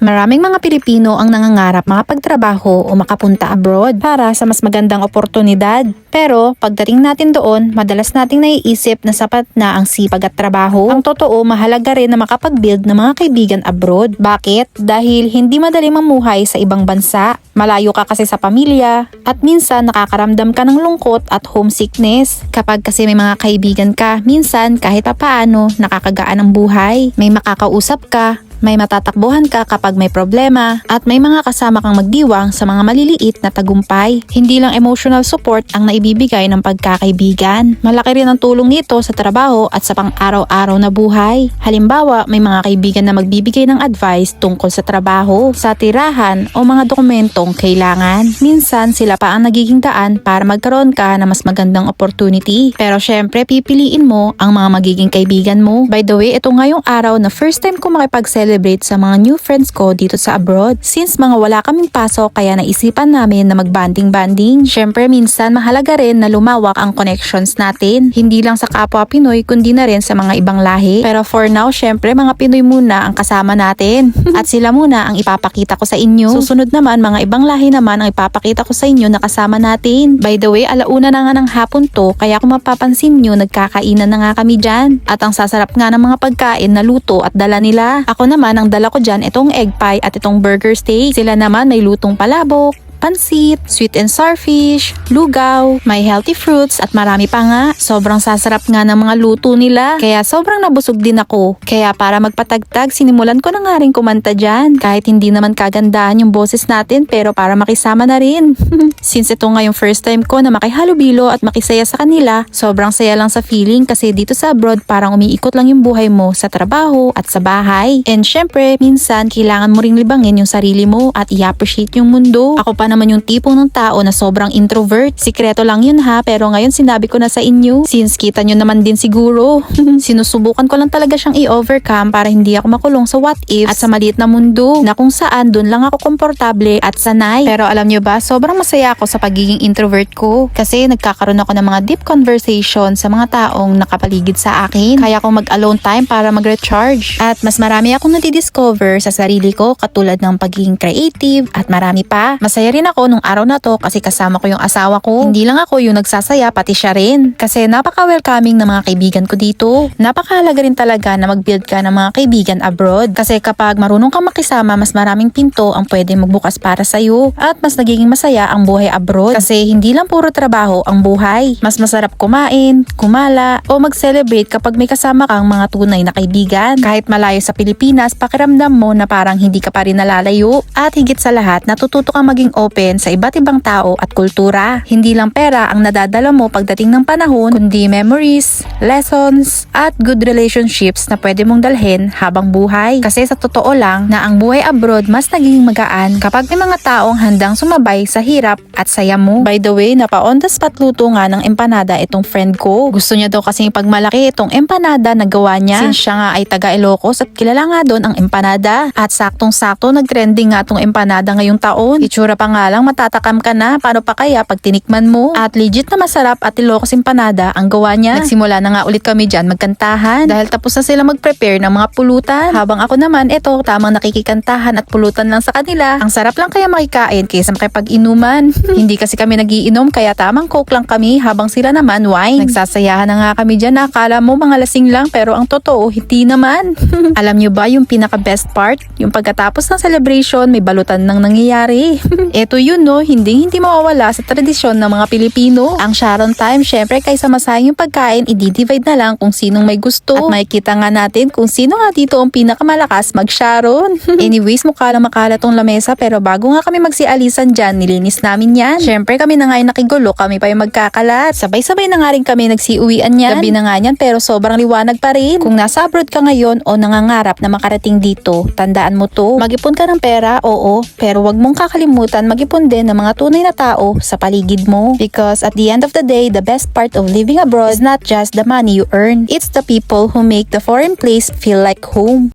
Maraming mga Pilipino ang nangangarap makapagtrabaho o makapunta abroad para sa mas magandang oportunidad. Pero pagdating natin doon, madalas nating naiisip na sapat na ang sipag at trabaho. Ang totoo, mahalaga rin na makapag-build ng mga kaibigan abroad. Bakit? Dahil hindi madali mamuhay sa ibang bansa. Malayo ka kasi sa pamilya at minsan nakakaramdam ka ng lungkot at homesickness. Kapag kasi may mga kaibigan ka, minsan kahit papaano nakakagaan ang buhay. May makakausap ka, may matatakbuhan ka kapag may problema, at may mga kasama kang magdiwang sa mga maliliit na tagumpay. Hindi lang emotional support ang naibibigay ng pagkakaibigan. Malaki rin ang tulong nito sa trabaho at sa pang-araw-araw na buhay. Halimbawa, may mga kaibigan na magbibigay ng advice tungkol sa trabaho, sa tirahan o mga dokumentong kailangan. Minsan, sila pa ang nagiging daan para magkaroon ka ng mas magandang opportunity. Pero syempre, pipiliin mo ang mga magiging kaibigan mo. By the way, ito ngayong araw na first time ko makipag-celebrate sa mga new friends ko dito sa abroad. Since mga wala kaming pasok, kaya naisipan namin na mag-banding-banding. Syempre, minsan mahalaga rin na lumawak ang connections natin. Hindi lang sa kapwa Pinoy, kundi na rin sa mga ibang lahi. Pero for now, syempre, mga Pinoy muna ang kasama natin. At sila muna ang ipapakita ko sa inyo. Susunod naman, mga ibang lahi naman ang ipapakita ko sa inyo na kasama natin. By the way, alauna na nga ng hapon to, kaya kung mapapansin nyo, nagkakainan na nga kami dyan. At ang sasarap nga ng mga pagkain na luto at dala nila. Ako naman, ang dala ko dyan, itong egg pie at itong burger steak. Sila naman may lutong palabok, pansit, sweet and sour fish, lugaw, may healthy fruits at marami pa nga. Sobrang sasarap nga ng mga luto nila, kaya sobrang nabusog din ako. Kaya para magpatagtag, sinimulan ko na nga rin kumanta dyan. Kahit hindi naman kagandahan yung boses natin, pero para makisama na rin. Since ito nga yung first time ko na makihalubilo at makisaya sa kanila, sobrang saya lang sa feeling kasi dito sa abroad parang umiikot lang yung buhay mo sa trabaho at sa bahay. And syempre, minsan kailangan mo ring libangin yung sarili mo at i-appreciate yung mundo. Ako pa naman yung tipong ng tao na sobrang introvert. Sikreto lang yun ha, pero ngayon sinabi ko na sa inyo. Since kita nyo naman din siguro. Sinusubukan ko lang talaga siyang i-overcome para hindi ako makulong sa what if at sa maliit na mundo na kung saan dun lang ako komportable at sanay. Pero alam nyo ba, sobrang masaya ako sa pagiging introvert ko kasi nagkakaroon ako ng mga deep conversation sa mga taong nakapaligid sa akin. Kaya ako mag-alone time para mag-recharge. At mas marami akong nadidiscover sa sarili ko katulad ng pagiging creative at marami pa. Masaya rin ako nung araw na to kasi kasama ko yung asawa ko. Hindi lang ako yung nagsasaya, pati siya rin. Kasi napaka-welcoming ng mga kaibigan ko dito. Napakahalaga rin talaga na mag-build ka ng mga kaibigan abroad. Kasi kapag marunong kang makisama, mas maraming pinto ang pwede magbukas para sa'yo. At mas nagiging masaya ang buhay abroad. Kasi hindi lang puro trabaho ang buhay. Mas masarap kumain, kumala, o mag-celebrate kapag may kasama kang mga tunay na kaibigan. Kahit malayo sa Pilipinas, pakiramdam mo na parang hindi ka pa rin nalalayo. At higit sa lahat, natututo kang maging open sa iba't ibang tao at kultura. Hindi lang pera ang nadadala mo pagdating ng panahon, kundi memories, lessons, at good relationships na pwede mong dalhin habang buhay. Kasi sa totoo lang na ang buhay abroad mas naging magaan kapag may mga taong handang sumabay sa hirap at saya mo. By the way, napa-on the spot luto nga ng empanada itong friend ko. Gusto niya daw kasing pagmalaki itong empanada na gawa niya. Since siya nga ay taga Ilocos at kilala nga doon ang empanada. At saktong-sakto nag-trending nga itong empanada ngayong taon. Itsura pa nga lang matatakam ka na, paano pa kaya pag tinikman mo? At legit na masarap at Ilocos empanada ang gawa niya. Nagsimula na nga ulit kami dyan magkantahan dahil tapos na sila mag-prepare ng mga pulutan. Habang ako naman, eto, tamang nakikikantahan at pulutan lang sa kanila. Ang sarap lang kaya makikain kaysa makipag-inuman. Hindi kasi kami nagiinom kaya tamang coke lang kami habang sila naman wine. Nagsasayahan na nga kami dyan, akala mo mga lasing lang pero ang totoo, hindi naman. Alam nyo ba yung pinaka-best part? Yung pagkatapos ng celebration, may balutan nang nangyayari. Eto yun no, hindi mawawala sa tradisyon ng mga Pilipino. Ang Sharon time, syempre kaysa masayang yung pagkain, i-divide na lang kung sinong may gusto. At makikita nga natin kung sino nga dito ang pinakamalakas mag-Sharon. Anyways, mukha lang makalat tong lamesa pero bago nga kami magsialisan dyan, nilinis namin yan. Syempre kami na nga yung nakigulo, kami pa yung magkakalat. Sabay-sabay na nga rin kami nagsiuwian yan. Gabi na nga yan pero sobrang liwanag pa rin. Kung nasa abroad ka ngayon o nangangarap na makarating dito, tandaan mo to, mag-ipon ka ng pera, oo, pero wag mong kakalimutan mag-ipon din ng mga tunay na tao sa paligid mo. Because at the end of the day, the best part of living abroad is not just the money you earn. It's the people who make the foreign place feel like home.